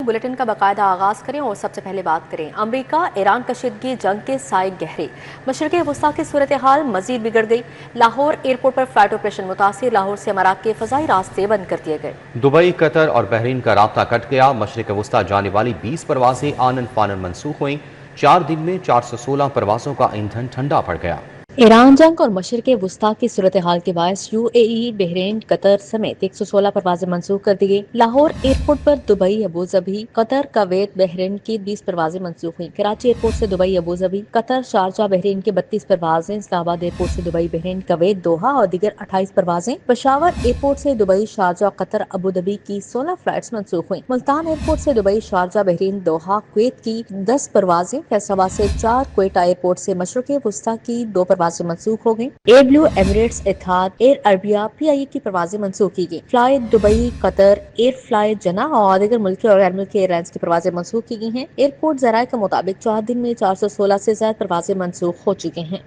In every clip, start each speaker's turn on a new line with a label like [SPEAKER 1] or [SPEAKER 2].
[SPEAKER 1] Bulletin का बाकायदा आगाज करें और सबसे पहले बात करें अमेरिका ईरान कशीदगी जंग के साए गहरे। मशरक़ी वस्ता की सूरत हाल मजीद बिगड़ गई। लाहौर एयरपोर्ट पर फ्लाइट ऑपरेशन मुतासिर, लाहौर से अमारात के फ़ज़ाई रास्ते बंद कर दिए गए।
[SPEAKER 2] दुबई, कतर और बहरीन का राब्ता कट गया। मशरक़ वस्ता जाने वाली 20 परवाजें आनन फानन मनसूख हुई। 4 दिन में 416 परवाजों का ईंधन ठंडा पड़ गया।
[SPEAKER 1] ईरान जंग और मशरक़ वस्ता की सूरत हाल के बायस UAE, बहरीन, कतर समेत 116 परवाजें मनसूख कर दी गई। लाहौर एयरपोर्ट पर दुबई, अबूजबी, कतर, कवैत, बहरीन की 20 परवाजें मनसूख हुई। कराची एयरपोर्ट से दुबई, अबूजबी, कतर, शारजा, बहरीन की 32 परवाजें, इस्लामाबाद एयरपोर्ट से दुबई, बहरीन, कवैत, दोहा और दीगर 28 परवाजें, पेशावर एयरपोर्ट से दुबई, शारजा, कतर, अबूजबी की 16 फ्लाइट्स मनसूख हुई। मुल्तान एयरपोर्ट से दुबई, शारजा, बहरीन, दोहा, कुवैत की 10 परवाजें, फैसलाबाद से 4, क्वेटा एयरपोर्ट से मशरक़ वस्ता की 2 परवाजें मनसूख हो गई। Air Blue, Emirates, Etihad, Air Arabia, PIA की परवाजें मनसूख की गई। Fly Dubai, Qatar, Air Fly Jinnah और दीगर मुल्की और गैर मुल्की एयरलाइंस की परवाजें मनसूख की गई हैं। एयरपोर्ट ज़राए के मुताबिक 4 दिन में 416 से ज्यादा परवाजें मनसूख हो चुकी हैं।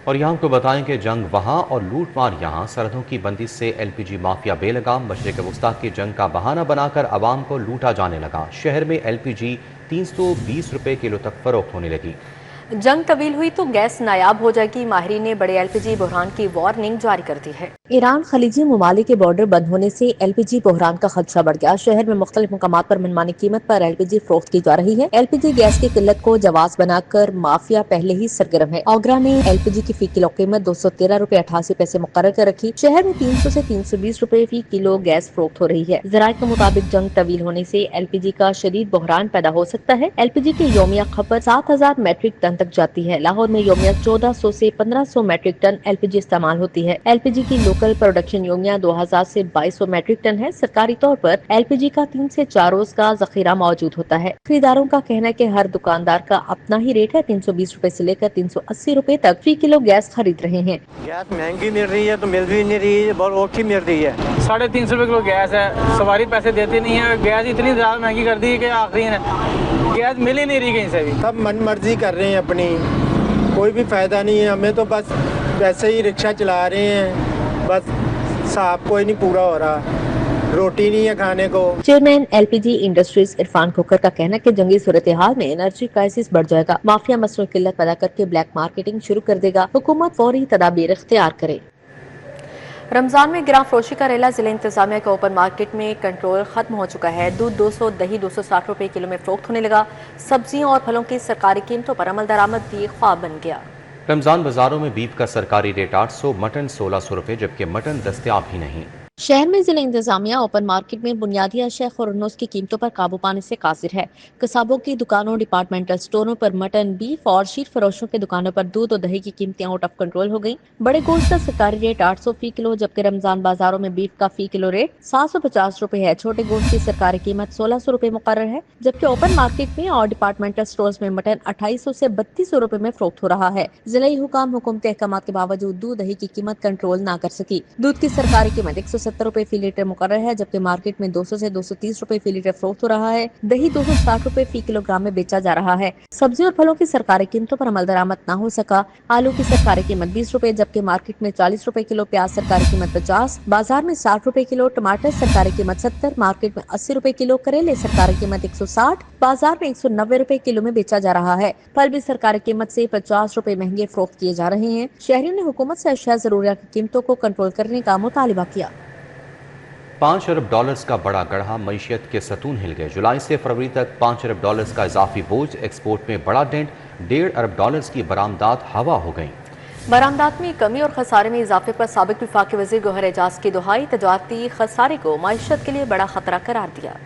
[SPEAKER 2] और यहाँ आपको बताएं कि जंग वहाँ और लूट मार यहाँ। सरहदों की बंदिश से LPG माफिया बेलगाम। मशरक़ वस्ता की जंग का बहाना बनाकर आवाम को लूटा जाने लगा। शहर में LPG 320 रुपए किलो तक फरोख्त होने लगी।
[SPEAKER 1] जंग तवील हुई तो गैस नायाब हो जाएगी। माहिरीन ने बड़े LPG बहरान की वार्निंग जारी कर दी है। ईरान खलीजी ममालिक के बॉर्डर बंद होने से LPG बहरान का खदशा बढ़ गया। शहर में मुख्तलिफ मुकामात पर मनमानी कीमत पर LPG फरोख्त की जा रही है। LPG गैस की किल्लत को जवाब बनाकर माफिया पहले ही सरगर्म है। ओगरा ने LPG की फी किलो कीमत 213 रुपए 88 पैसे मुकर्रर कर रखी। शहर में 300 से 320 रुपए फी किलो गैस फरोख्त हो रही है। ज़राए के मुताबिक जंग तवील होने से LPG का शदीद बहरान पैदा हो सकता है। LPG की यौमिया खपत 7000 मेट्रिक टन तक जाती है। लाहौर में यौमिया 1400 से 1500 मेट्रिक टन LPG इस्तेमाल होती है। LPG की लोकल प्रोडक्शन यौमिया 2000 से 2200 मेट्रिक टन है। सरकारी तौर पर LPG का 3 से 4 रोज का जखीरा मौजूद होता है। खरीदारों का कहना है कि हर दुकानदार का अपना ही रेट है। 320 रुपए से लेकर 380 रुपए तक फी किलो गैस खरीद रहे हैं।
[SPEAKER 3] गैस महंगी मिल रही है तो मिल भी नहीं रही है, बहुत ओखी मिल रही है।
[SPEAKER 4] 350 रुपए किलो गैस है। सवारी पैसे देती नहीं है। गैस इतनी ज्यादा महंगी कर दी है कि आखिरी गैस मिल ही नहीं रही कहीं से भी।
[SPEAKER 3] सब मन मर्जी कर रहे हैं अपनी, कोई भी फायदा नहीं है। हमें तो बस वैसे ही रिक्शा चला रहे हैं, बस साहब कोई नहीं पूरा हो रहा, रोटी नहीं है खाने को।
[SPEAKER 1] चेयरमैन LPG इंडस्ट्रीज इरफान खोकर का कहना है कि जंगी सूरत हाल में एनर्जी क्राइसिस बढ़ जाएगा। माफिया मसरूल किल्लत पैदा करके ब्लैक मार्केटिंग शुरू कर देगा। हुकूमत फौरी तदाबीर इख्तियार करे। रमजान में गिरां फरोशी का रेला। जिला इंतजामिया के ओपन मार्केट में कंट्रोल खत्म हो चुका है। दूध 200, दही 260 रुपए किलो में फरोख्त होने लगा। सब्जियों और फलों की सरकारी कीमतों पर अमल दरामद भी ख्वाब बन गया।
[SPEAKER 2] रमजान बाजारों में बीफ का सरकारी रेट 800, मटन 1600 रुपए, जबकि मटन दस्तयाब ही नहीं।
[SPEAKER 1] शहर में जिला इंतजामिया ओपन मार्केट में बुनियादी अशिया खुरनोस की कीमतों पर काबू पाने से कासिर है। कसाबों की दुकानों, डिपार्टमेंटल स्टोरों पर मटन, बीफ और शीट फरोशों की दुकानों पर दूध और दही की कीमतें आउट ऑफ कंट्रोल हो गई। बड़े गोश्त का सरकारी रेट 800 फी किलो, जबकि रमजान बाजारों में बीफ का फी किलो रेट 750 रुपए है। छोटे गोश्त की सरकारी कीमत 1600 रुपए मुकर्रर है, जबकि ओपन मार्केट में और डिपार्टमेंटल स्टोर्स में मटन 2800 से 3200 रुपए में फरोख्त हो रहा है। जिला हुकाम हुकूमती अहकामात के बावजूद दूध दही की कीमत कंट्रोल न कर सकी। दूध की सरकारी कीमत 170 रुपए फी लीटर मुकर्रर है, जबकि मार्केट में 200 से 230 रुपए फी लीटर फरोख्त हो रहा है। दही 260 रुपए फी किलोग्राम में बेचा जा रहा है। सब्जी और फलों की सरकारी कीमतों पर अमल दरामद न हो सका। आलू की सरकारी कीमत 20 रुपए, जबकि मार्केट में 40 रुपए किलो। प्याज सरकारी कीमत 50, बाजार में 60 रुपए किलो। टमाटर सरकारी कीमत 70, मार्केट में 80 रुपए किलो। करेले सरकारी कीमत 160, बाजार में 190 रुपए किलो में बेचा जा रहा है। फल भी सरकारी कीमत से 50 रुपए महंगे फरोख्त किए जा रहे हैं। शहरियों ने हुकूमत से अशिया जरूरियात की कीमतों को कंट्रोल करने का मुतालिबा किया।
[SPEAKER 2] 5 अरब डॉलर्स का बड़ा गढ़ा। मईशत के सतून हिल गए। जुलाई से फरवरी तक 5 अरब डॉलर्स का इजाफी बोझ। एक्सपोर्ट में बड़ा डेंट। 1.5 अरब डॉलर्स की बरामदात हवा हो गई।
[SPEAKER 1] बरामदात में कमी और खसारे में इजाफे पर साबिक वफाकी वजीर गौहर एजाज की दुहाई। तजारती खसारे को मईशत के लिए बड़ा खतरा करार दिया।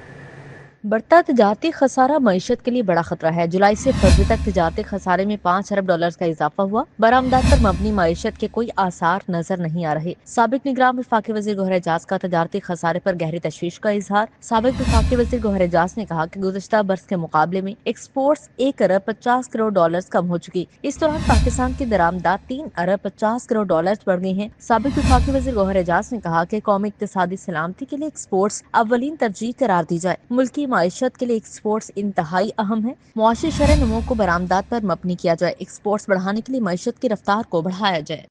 [SPEAKER 1] बढ़ता तजारती खसारा मईशत के लिए बड़ा खतरा है। जुलाई से फरवरी तक तजारती खसारे में 5 अरब डॉलर्स का इजाफा हुआ। बरामदात पर मबनी मईशत के कोई आसार नजर नहीं आ रहे। साबिक निगरान वफाकी वजीर गौहर एजाज का तजारती खसारे पर गहरी तशवीश का इजहार। साबिक वफाकी वजीर गौहर एजाज ने कहा कि गुज़श्ता बरस के मुकाबले में एक्सपोर्ट्स 1 अरब 50 करोड़ डॉलर्स कम हो चुकी। इस दौरान पाकिस्तान की दरामदात 3 अरब 50 करोड़ डॉलर्स बढ़ गई हैं। साबिक वफाकी वजीर गौहर एजाज ने कहा कि कौमी इक्तिसादी सलामती के लिए एक्सपोर्ट्स अव्वलीन तरजीह करार दी जाए। मुल्की माइशत के लिए एक्सपोर्ट्स इंतहाई अहम है। मुआशी शरह नमो को बरामदात पर मबनी किया जाए। एक्सपोर्ट्स बढ़ाने के लिए माइशत की रफ्तार को बढ़ाया जाए।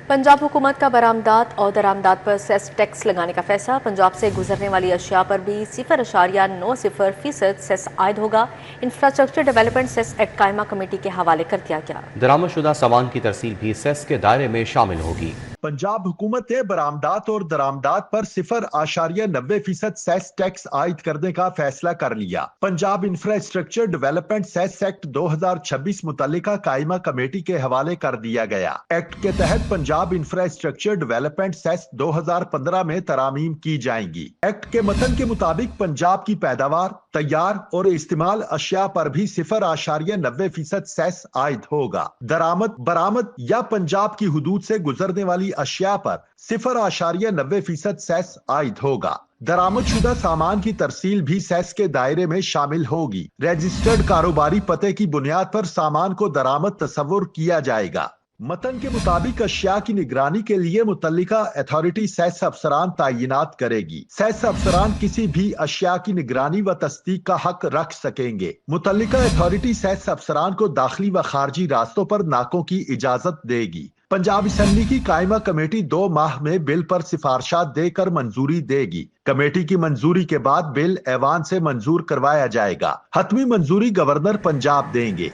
[SPEAKER 1] पंजाब हुकूमत का बरामदात और दरामदात पर सेस टैक्स लगाने का फैसला। पंजाब से गुजरने वाली अशिया पर भी 0.90% सेस आयद होगा। इंफ्रास्ट्रक्चर डेवलपमेंट सेस एक्ट कायमा कमेटी के हवाले कर दिया गया।
[SPEAKER 2] दरामदशुदा सामान की तरसील भी सेस के दायरे में शामिल होगी।
[SPEAKER 5] पंजाब हुकूमत ने बरामदात और दरामदात पर 0.90% सेस टैक्स आयद करने का फैसला कर लिया। Punjab infrastructure development cess act 2026 मुतल्लिका कायमा कमेटी के हवाले कर दिया गया। एक्ट के तहत पंजाब इंफ्रास्ट्रक्चर डेवलपमेंट सेस 2015 में तरामीम की जाएंगी। एक्ट के मतन के मुताबिक पंजाब की पैदावार, तैयार और इस्तेमाल अशिया पर भी 0.90% सेस आयद होगा। दरामद, बरामद या पंजाब की हुदूद से गुजरने वाली अशिया पर 0.90% सेस आयद होगा। दरामदशुदा सामान की तरसील भी सेस के दायरे में शामिल होगी। रजिस्टर्ड कारोबारी पते की बुनियाद पर सामान को दरामद तस्वुर किया जाएगा। मतन के मुताबिक अशिया की निगरानी के लिए मुतल्लिका अथॉरिटी सेस अफसरान तैनात करेगी। सेस अफसरान किसी भी अशिया की निगरानी व तस्दीक का हक रख सकेंगे। मुतल्लिका अथॉरिटी सेस अफसरान को दाखिली व खारजी रास्तों पर नाकों की इजाजत देगी। पंजाब असेंबली की कायमा कमेटी 2 माह में बिल पर सिफारिशात देकर मंजूरी देगी। कमेटी की मंजूरी के बाद बिल ऐवान से मंजूर करवाया जाएगा। हतमी मंजूरी गवर्नर पंजाब देंगे।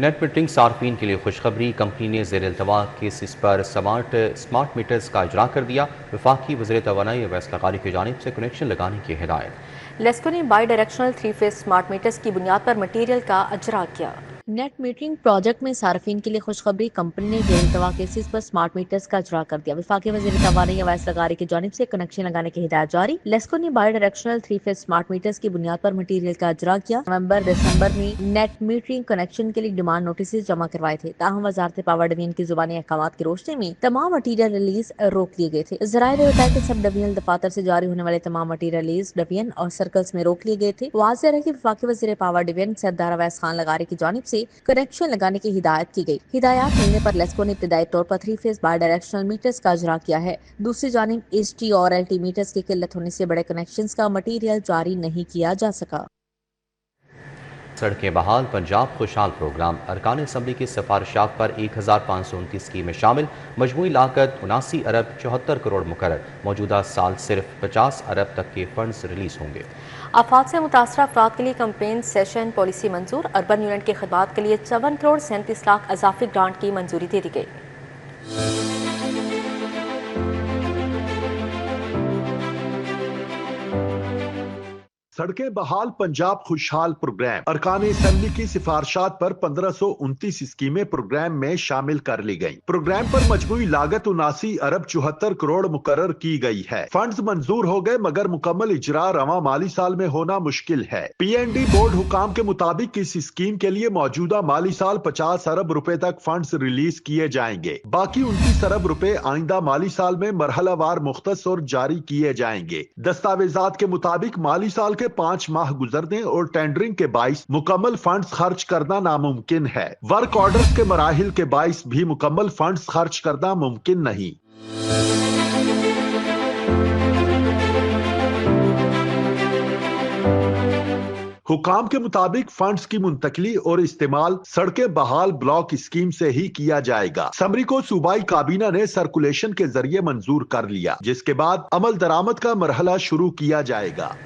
[SPEAKER 2] नेट मीटरिंग सार्फिन के लिए खुशखबरी। कंपनी ने ज़ेर इल्तवा केसेस पर स्मार्ट मीटर्स का इजरा कर दिया। वफाकी वज़ीर तवानाई अवैस लग़ारी की जानिब से कनेक्शन लगाने की हिदायत।
[SPEAKER 1] लेस्को ने बाई डायरेक्शनल 3-फेज स्मार्ट मीटर्स की बुनियाद पर मटीरियल का इजरा किया। नेट मीटरिंग प्रोजेक्ट में सार्फिन के लिए खुशखबरी। कंपनी ने ज़ेर इल्तवा केसेस पर स्मार्ट मीटर्स का इजरा कर दिया। वफाकी वज़ीर तवानाई अवैस लग़ारी की जानिब से कनेक्शन लगाने की हिदायत जारी। लेस्को ने बाई डायरेक्शनल 3-फेज स्मार्ट मीटर्स की बुनियाद पर मटीरियल का इजरा किया। नवंबर-दिसंबर में नेट मीटरिंग कनेक्शन के लिए डिमांड नोटिस जमा करवाए थे। ताहम वज़ारत पावर डिवीजन की ज़ुबानी अहकामात की रोशनी में तमाम मटीरियल रिलीज रोक दिए गए थे। ज़राए ने बताया कि सब डिवीजनल दफातर से जारी होने वाले तमाम मटीरियल रिलीज डिवीजन और सर्कल्स में रोक लिए गए थे। वाज़ेह है कि वफाकी वज़ीर पावर डिवीजन सरदार अवैस खान लग़ारी की जानिब से कनेक्शन लगाने की हिदायत की गई। हिदायत मिलने पर लेस्को ने इब्तिदाई तौर पर 3-फेज बाई डायरेक्शनल मीटर्स का इजरा किया है। दूसरी जानिब HT और LT मीटर्स की किल्लत होने से बड़े कनेक्शंस का मटीरियल जारी नहीं किया जा सका।
[SPEAKER 2] सड़कें बहाल, पंजाब खुशहाल प्रोग्राम। अरकान असम्बली की सिफारिशात पर 1529 स्कीमें शामिल। मजमूई लागत 79 अरब 74 करोड़ मुकर्रर। मौजूदा साल सिर्फ 50 अरब तक के फंड्स रिलीज होंगे।
[SPEAKER 1] आफात से मुतासरा अफराद के लिए कैंपेन सेशन पॉलिसी मंजूर। अर्बन यूनिट की खदमात के लिए 54 करोड़ 37 लाख इजाफी ग्रांट की मंजूरी दे दी गई।
[SPEAKER 5] सड़कें बहाल, पंजाब खुशहाल प्रोग्राम। अरकान असेंबली की सिफारिशात पर 1529 स्कीमें प्रोग्राम में शामिल कर ली गयी। प्रोग्राम पर मजमूई लागत 79 अरब 74 करोड़ मुकर्रर की गई है। फंड्स मंजूर हो गए मगर मुकम्मल इजरा रवा माली साल में होना मुश्किल है। PND बोर्ड हुकाम के मुताबिक इस स्कीम के लिए मौजूदा माली साल 50 अरब रुपए तक फंड्स रिलीज किए जाएंगे। बाकी 29 अरब रुपए आइंदा माली साल में मरहलावार मुख्तस और जारी किए जाएंगे। दस्तावेजात के मुताबिक माली साल 5 माह गुजरने और टेंडरिंग के बाइस मुकम्मल फंड्स खर्च करना नामुमकिन है। वर्क ऑर्डर्स के मराहिल के बाइस भी मुकम्मल फंड्स खर्च करना मुमकिन नहीं। हुकाम के मुताबिक फंड्स की मुंतकली और इस्तेमाल सड़कें बहाल ब्लॉक स्कीम से ही किया जाएगा। समरी को सूबाई काबीना ने सर्कुलेशन के जरिए मंजूर कर लिया, जिसके बाद अमल दरामद का मरहला शुरू किया जाएगा।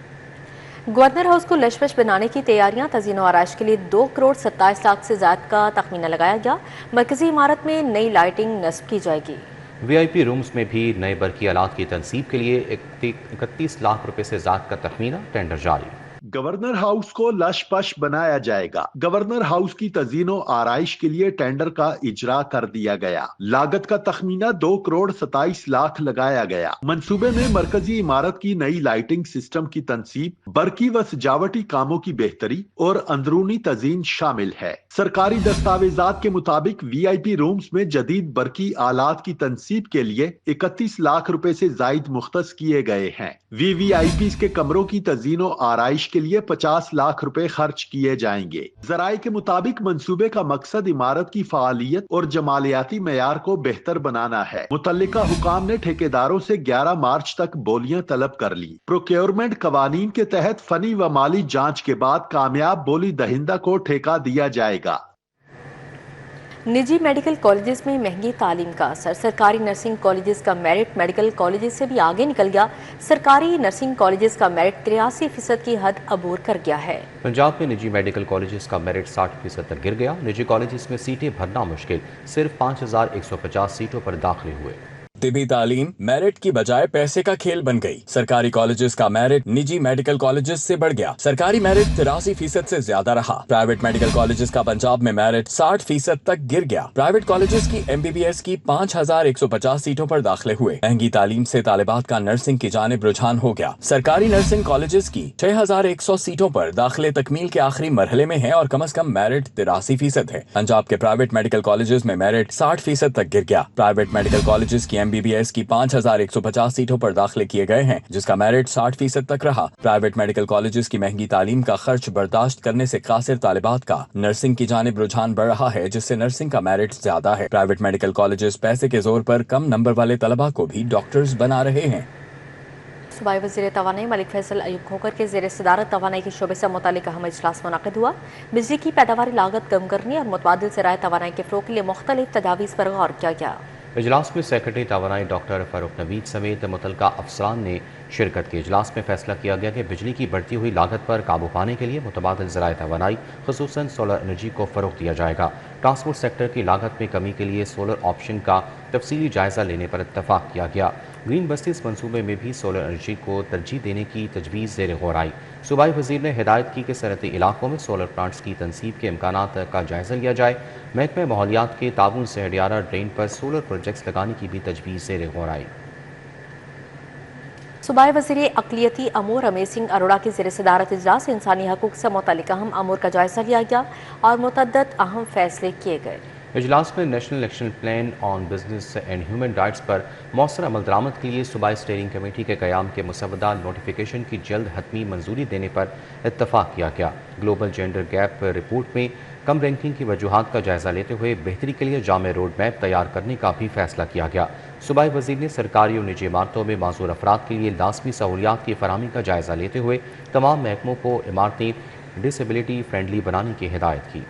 [SPEAKER 1] गवर्नर हाउस को लशपश बनाने की तैयारियां। तज़ीन व आराइश के लिए 2 करोड़ 27 लाख से ज्यादा का तखमीना लगाया गया। मरकजी इमारत में नई लाइटिंग नस्ब की जाएगी।
[SPEAKER 2] VIP रूम्स में भी नए बरकी आलात की तनसीब के लिए 31 लाख रुपए से ज्यादा का तखमीना। टेंडर जारी।
[SPEAKER 5] गवर्नर हाउस को लश पश बनाया जाएगा। गवर्नर हाउस की तज़ीनो आराइश के लिए टेंडर का इजरा कर दिया गया। लागत का तखमीना 2 करोड़ 27 लाख लगाया गया। मंसूबे में मरकजी इमारत की नई लाइटिंग सिस्टम की तनसीब, बरकी व सजावटी कामों की बेहतरी और अंदरूनी तज़ीन शामिल है। सरकारी दस्तावेजात के मुताबिक VIP रूम्स में जदीद बरकी आलात की तनसीब के लिए 31 लाख रुपए से जायद मुख्तस किए गए हैं। VVIPs के कमरों की तज़ीनो आराइश के लिए 50 लाख रुपए खर्च किए जाएंगे। जराये के मुताबिक मंसूबे का मकसद इमारत की फालियत और जमालियाती मेयार को बेहतर बनाना है। मुतल्लिका हुकाम ने ठेकेदारों से 11 मार्च तक बोलियां तलब कर ली। प्रोक्योरमेंट कवानीन के तहत फनी व माली जांच के बाद कामयाब बोली दहिंदा को ठेका दिया जाएगा।
[SPEAKER 1] निजी मेडिकल कॉलेजेस में महंगी तालीम का असर। सरकारी नर्सिंग कॉलेजेस का मेरिट मेडिकल कॉलेजेस से भी आगे निकल गया। सरकारी नर्सिंग कॉलेजेस का मेरिट 83% की हद अबूर कर गया है।
[SPEAKER 2] पंजाब में निजी मेडिकल कॉलेजेस का मेरिट 60% तक गिर गया। निजी कॉलेजेस में सीटें भरना मुश्किल, सिर्फ 5150 सीटों पर दाखिले हुए।
[SPEAKER 6] तिबी तालीम मेरिट की बजाय पैसे का खेल बन गई। सरकारी कॉलेजेस का मेरिट निजी मेडिकल कॉलेजेस से बढ़ गया। सरकारी मेरिट 83% से ज्यादा रहा। प्राइवेट मेडिकल कॉलेजेस का पंजाब में मेरिट 60% तक गिर गया। प्राइवेट कॉलेजेस की MBBS की 5150 सीटों पर दाखिले हुए। महंगी तालीम से तालिबात का नर्सिंग की जानिब रुझान हो गया। सरकारी नर्सिंग कॉलेजेस की 6100 सीटों पर दाखिले तकमील के आखिरी मरहले में है और कम अज कम मेरिट 83% है। पंजाब के प्राइवेट मेडिकल कॉलेजेस में मेरिट 60% तक गिर गया। प्राइवेट मेडिकल कॉलेजेस की MBBS की 5150 सीटों पर दाखिले किए गए हैं, जिसका मेरिट 60% तक रहा। प्राइवेट मेडिकल कॉलेजेस की महंगी तालीम का खर्च बर्दाश्त करने से कासिर तालिबात का नर्सिंग की जानिब रुझान बढ़ रहा है, जिससे नर्सिंग का मेरिट ज्यादा है। प्राइवेट मेडिकल कॉलेजेस पैसे के जोर पर कम नंबर वाले तलबा को भी डॉक्टर्स बना रहे हैं।
[SPEAKER 1] सूबाई वज़ीर तवानाई मलिक फैसल अयूब खोकर के ज़ेर सदारत तवानाई के शोबे से मुतालिक अहम इजलास मुनक़िद हुआ। बिजली की पैदावारी लागत कम करने और मुतबादिल ज़राए तवानाई के फ़रोग़ के लिए मुख्तलिफ तजावीज़ पर गौर किया गया।
[SPEAKER 2] इजलास में सेक्रेटरी तवानाई डॉक्टर फ़ारूक नवीद समेत मुतल्लिका अफसरान ने शिरकत की। इजलास में फैसला किया गया कि बिजली की बढ़ती हुई लागत पर काबू पाने के लिए मुतबादिल ज़राए तवानाई ख़ुसूसन सोलर एनर्जी को फ़रोग़ दिया जाएगा। ट्रांसपोर्ट सेक्टर की लागत में कमी के लिए सोलर ऑप्शन का तफसीली जायज़ा लेने पर इत्तफाक किया गया। ग्रीन बस्तीज़ मनसूबे में भी सोलर एनर्जी को तरजीह देने की तजवीज़ ज़ेर गौर आई। सूबाई वज़ीर ने हिदायत की कि सनअती इलाकों में सोलर प्लांट्स की तनसीब के इम्कानात का जायज़ा लिया जाए। महकमे माहौलियात के ताउन से हडियारा ड्रेन पर सोलर प्रोजेक्ट्स लगाने की भी तजवीज़ ज़ेर गौर आई।
[SPEAKER 1] सूबाई वज़ीर अक़लियती अमूर रमेश सिंह अरोड़ा की ज़ेर सदारत इजलास इंसानी हकूक़ से मुतल्लिक़ अहम अमूर का जायज़ा लिया गया और मुतअद्दिद अहम फैसले किए गए।
[SPEAKER 2] इजलास में national action plan on business and human rights पर मौसर अमल दरामद के लिए सूबाई स्टीयरिंग कमेटी के क़याम के मुसवदा नोटिफिकेशन की जल्द हतमी मंजूरी देने पर इत्तफाक किया गया। ग्लोबल जेंडर गैप रिपोर्ट में कम रैंकिंग की वजूहात का जायज़ा लेते हुए बेहतरी के लिए जामे रोड मैप तैयार करने का भी फैसला किया गया। सूबाई वज़ीर ने सरकारी और निजी इमारतों में माज़ूर अफराद के लिए लाज़मी सहूलियात की फराहमी का जायज़ा लेते हुए तमाम महकमों को इमारतें डिसेबिलिटी फ्रेंडली बनाने की हिदायत की।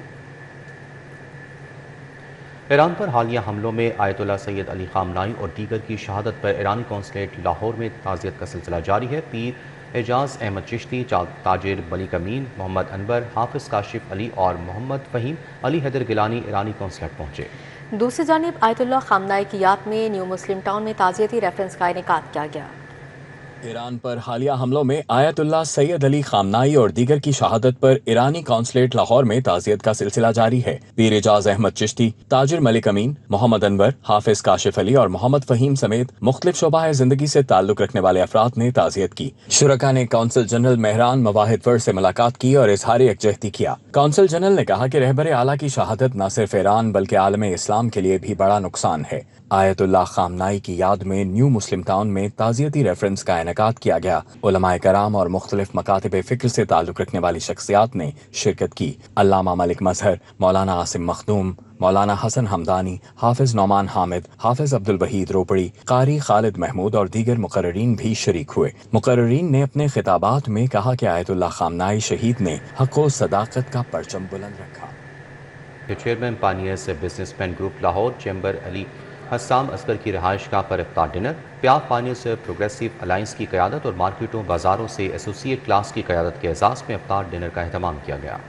[SPEAKER 2] ईरान पर हालिया हमलों में आयतुल्लाह सैयद अली ख़ामनाई और दीगर की शहादत पर ईरानी कौंसलेट लाहौर में ताज़ियत का सिलसिला जारी है। पीर एजाज अहमद चिश्ती, ताजिर मलिक अमीन, मोहम्मद अनवर, हाफिज़ काशिफ अली और मोहम्मद फ़हीम अली हैदर गिलानी ईरानी कौंसलेट पहुँचे।
[SPEAKER 1] दूसरी जानिब आयतुल्लाह ख़ामनाई की याद में न्यू मुस्लिम टाउन में ताज़ियती रेफरेंस का इनेकाद किया गया।
[SPEAKER 6] ईरान पर हालिया हमलों में आयतुल्लाह सैयद अली ख़ामनाई और दीगर की शहादत पर ईरानी कौंसलेट लाहौर में ताज़ियत का सिलसिला जारी है। पीर एजाज अहमद चिश्ती, ताजिर मलिक अमीन, मोहम्मद अनवर, हाफिज़ काशिफ अली और मोहम्मद फ़हीम समेत मुख्तलिफ शोबाए ज़िंदगी से ताल्लुक़ रखने वाले अफराद ने ताज़ियत की। शुरका ने कौंसल जनरल मेहरान मवाहिद फर से मुलाकात की और इज़हार यकजहती किया। कौंसल जनरल ने कहा कि रहबर आला की शहादत न सिर्फ ईरान बल्कि आलम इस्लाम के लिए भी बड़ा नुकसान है। आयतुल्लाह ख़ामनाई की याद में न्यू मुस्लिम टाउन में ताज़ियती रेफरेंस का इनेकाद किया गया। उलमाए कराम और मुख्तलिफ मकातिब फ़िक्र से ताल्लुक़ रखने वाली शख्सियात ने शिरकत की। अल्लामा मलिक मजहर, मौलाना आसिम मखदूम, मौलाना हसन हमदानी, हाफिज़ नौमान हामिद, हाफिज़ अब्दुल वहीद रोपड़ी, कारी खालिद महमूद और दीगर मुकर्ररीन भी शरीक हुए। मुकर्ररीन ने अपने खिताबात में कहा कि आयतुल्लाह ख़ामनाई शहीद ने हक़ व सदाकत का परचम बुलंद रखा।
[SPEAKER 2] Chairman pioneers businessman group Lahore chamber Ali Hassam Asghar की रिहाइशगाह पर इफ्तार dinner. PIAF pioneers progressive alliance की क़यादत और मार्केटों बाज़ारों से एसोसिएट क्लास की क़यादत के एजाज़ में इफ्तार डिनर का अहतमाम किया गया।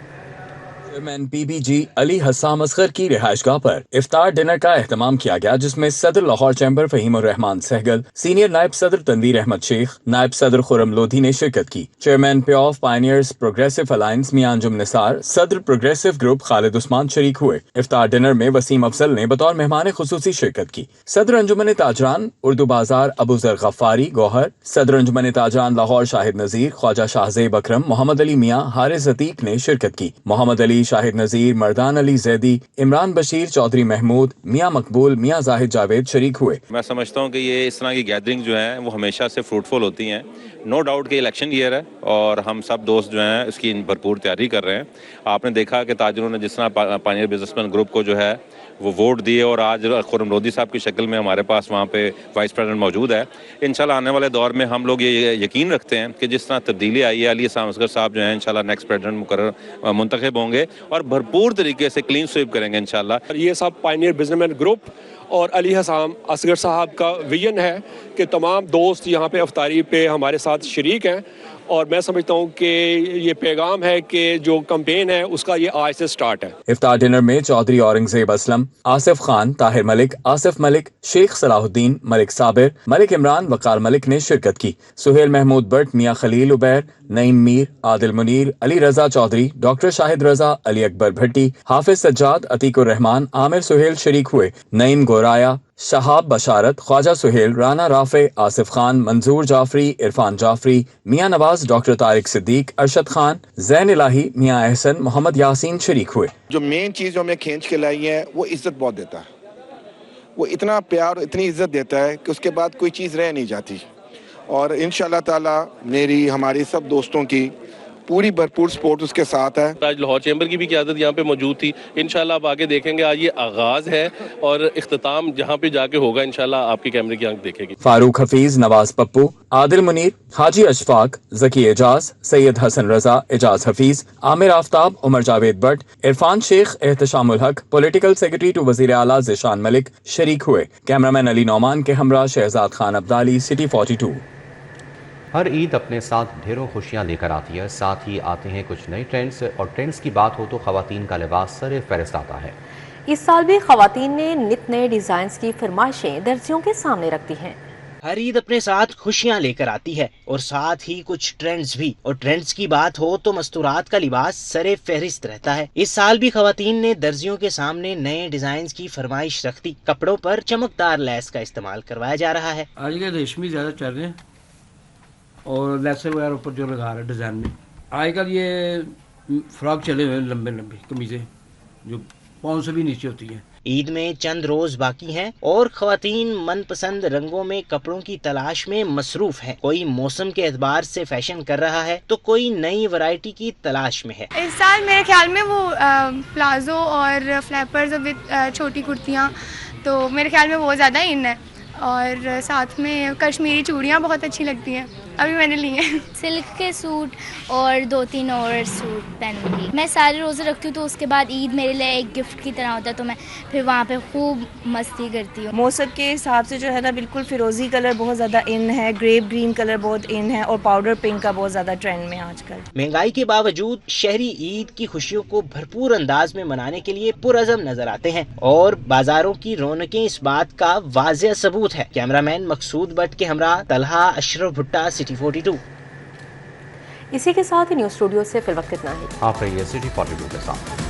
[SPEAKER 6] चेयरमैन PBG अली हस्साम असगर की रिहाइशगाह पर इफ्तार डिनर का एहतमाम किया गया, जिसमें सदर लाहौर चैम्बर फ़हीम उर रहमान सहगल, सीनियर नायब सदर तनवीर अहमद शेख, नायब सदर खुरम लोधी ने शिरकत की। चेयरमैन प्याफ पायनियर्स प्रोग्रेसिव अलायंस मियां अंजुम निसार, सदर प्रोग्रेसिव ग्रुप खालिद उस्मान शरीक हुए। इफ्तार डिनर में वसीम अफजल ने बतौर मेहमान खुसूसी शिरकत की। सदर अंजुमन ताजरान उर्दू बाजार अबू जर गफ्फारी गौहर, सदर अंजुमन ताजरान लाहौर शाहिद नज़ीर, ख्वाजा शाहजेब अकरम, मोहम्मद अली मियां हारिस अतीक ने शिरकत की। मोहम्मद अली, शाहिद नज़ीर, मर्दान अली जैदी, इमरान बशीर, चौधरी महमूद, मियां मकबूल, मियां जाहिद जावेद शरीक हुए।
[SPEAKER 7] मैं समझता हूँ कि ये इस तरह की गैदरिंग जो है वो हमेशा से फ्रूटफुल होती हैं। नो डाउट कि इलेक्शन ईयर है और हम सब दोस्त जो हैं इसकी भरपूर तैयारी कर रहे हैं। आपने देखा कि ताजरों ने जिस तरह पानियर बिजनेसमैन ग्रुप को जो है वो वोट दिए और आज खुरम लोधी साहब की शक्ल में हमारे पास वहाँ पे वाइस प्रेसिडेंट मौजूद है। इंशाल्लाह आने वाले दौर में हम लोग ये यकीन रखते हैं कि जिस तरह तब्दीली आई है, अली हस्साम असगर साहब जो हैं इंशाल्लाह नेक्स्ट प्रेसिडेंट मुकर्रर मुंतखब होंगे اور بھرپور طریقے سے کلین سویپ کریں گے انشاءاللہ.
[SPEAKER 8] یہ سب پائنیئر بزنسمین گروپ اور علی حسام اصغر صاحب کا ویژن ہے کہ تمام دوست یہاں پہ افطاری پہ ہمارے ساتھ شریک ہیں، اور میں سمجھتا ہوں کہ یہ پیغام ہے کہ جو کمپین ہے اس کا یہ آج سے سٹارٹ ہے.
[SPEAKER 6] افطار ڈنر میں چودھری اورنگزیب اسلم، آصف خان، طاہر ملک، آصف ملک، شیخ صلاح الدین، ملک صابر، ملک عمران، وقار ملک نے شرکت کی. سہیل محمود بٹ، میاں خلیل عبیر، نعیم میر، عادل منیر، علی رضا چودھری، ڈاکٹر شاہد رضا، علی اکبر بھٹی، حافظ سجاد، عتیق الرحمان، عامر سہیل شریک ہوئے. نعیم گورایا، شہاب بشارت، خواجہ سہیل، رانا رافع، آصف خان، منظور جعفری، عرفان جعفری، میاں نواز، ڈاکٹر طارق صدیق، ارشد خان، زین الہی، میاں احسن، محمد یاسین شریک ہوئے.
[SPEAKER 9] جو مین چیز جو ہمیں کھینچ کے لائی ہے وہ عزت بہت دیتا ہے، وہ اتنا پیار اور اتنی عزت دیتا ہے کہ اس کے بعد کوئی چیز رہ نہیں جاتی. اور انشاءاللہ تعالی میری ہماری سب دوستوں کی پوری بھرپور سپورٹ اس کے ساتھ ہے.
[SPEAKER 7] آج لاہور چیمبر کی بھی قیادت یہاں پہ موجود تھی. انشاءاللہ آپ آگے دیکھیں گے، آج یہ آغاز ہے اور اختتام جہاں پہ جا کے ہوگا انشاءاللہ آپ کی کیمرے کی آنکھ دیکھے گی.
[SPEAKER 6] فاروق حفیظ، نواز پپو، عادل منیر، حاجی اشفاق، ذکی اعجاز، سید حسن رضا، اعجاز حفیظ، عامر آفتاب، عمر Javed but, Irfan Sheikh, Ehtesham ul Haq, political secretary to وزیر اعلیٰ ذیشان ملک شریک ہوئے. کیمرامین علی نعمان کے ہمراہ شہزاد خان عبدالی، سٹی 42.
[SPEAKER 2] ہر عید اپنے ساتھ ڈھیروں خوشیاں لے کر آتی ہے، ساتھ ہی آتے ہیں کچھ نئے ٹرینڈز، اور ٹرینڈز کی بات ہو تو خواتین کا لباس سر فہرست آتا ہے.
[SPEAKER 1] اس سال بھی خواتین نے نت نئے ڈیزائنز کی فرمائشیں درزیوں کے سامنے رکھ دی ہیں.
[SPEAKER 10] ہر عید اپنے ساتھ خوشیاں لے کر آتی ہے اور ساتھ ہی کچھ ٹرینڈز بھی، اور ٹرینڈز کی بات ہو تو مستورات کا لباس سر فہرست رہتا ہے. اس سال بھی خواتین نے درزیوں کے سامنے نئے ڈیزائنز کی فرمائش رکھ دی. کپڑوں پر چمکدار لیس کا استعمال کروایا جا رہا ہے.
[SPEAKER 11] آج کل ریشمی زیادہ چل رہے ہیں اور لیسیں وغیرہ اوپر جو لگا رہا ہے ڈیزائن میں. آج کل یہ فراک چلے ہوئے لمبے لمبے قمیضیں جو پاؤں سے بھی نیچے ہوتی ہیں.
[SPEAKER 10] عید میں چند روز باقی ہیں اور خواتین من پسند رنگوں میں کپڑوں کی تلاش میں مصروف ہیں. کوئی موسم کے اعتبار سے فیشن کر رہا ہے تو کوئی نئی ورائٹی کی تلاش میں ہے.
[SPEAKER 12] اس سال میرے خیال میں وہ پلازو اور فلیپرز وتھ چھوٹی کرتیاں تو میرے خیال میں وہ زیادہ ان ہے، اور ساتھ میں کشمیری چوڑیاں بہت اچھی لگتی ہیں، ابھی میں نے لی ہیں.
[SPEAKER 13] سلک کے سوٹ اور 2-3 اور سوٹ پہنوں گی. میں سارے روزے رکھتی ہوں تو اس کے بعد عید میرے لیے ایک گفٹ کی طرح ہوتا ہے، تو میں پھر وہاں پہ خوب مستی کرتی ہوں.
[SPEAKER 14] موسم کے حساب سے جو ہے نا بالکل فیروزی کلر بہت زیادہ ان ہے، گریپ گرین کلر بہت ان ہے، اور پاؤڈر پنک کا بہت زیادہ ٹرینڈ میں آج کل.
[SPEAKER 10] مہنگائی کے باوجود شہری عید کی خوشیوں کو بھرپور انداز میں منانے کے لیے پرعزم نظر آتے ہیں اور بازاروں کی رونقیں اس بات کا واضح ثبوت ہے. کیمرامین مقصود بٹ کے ہمراہ طلحہ اشرف بھٹا، سٹی 42.
[SPEAKER 1] اسی کے ساتھ ہی نیوز اسٹوڈیو سے فی الوقت اتنا ہی.
[SPEAKER 2] آپ رہیے سٹی 42 کے ساتھ.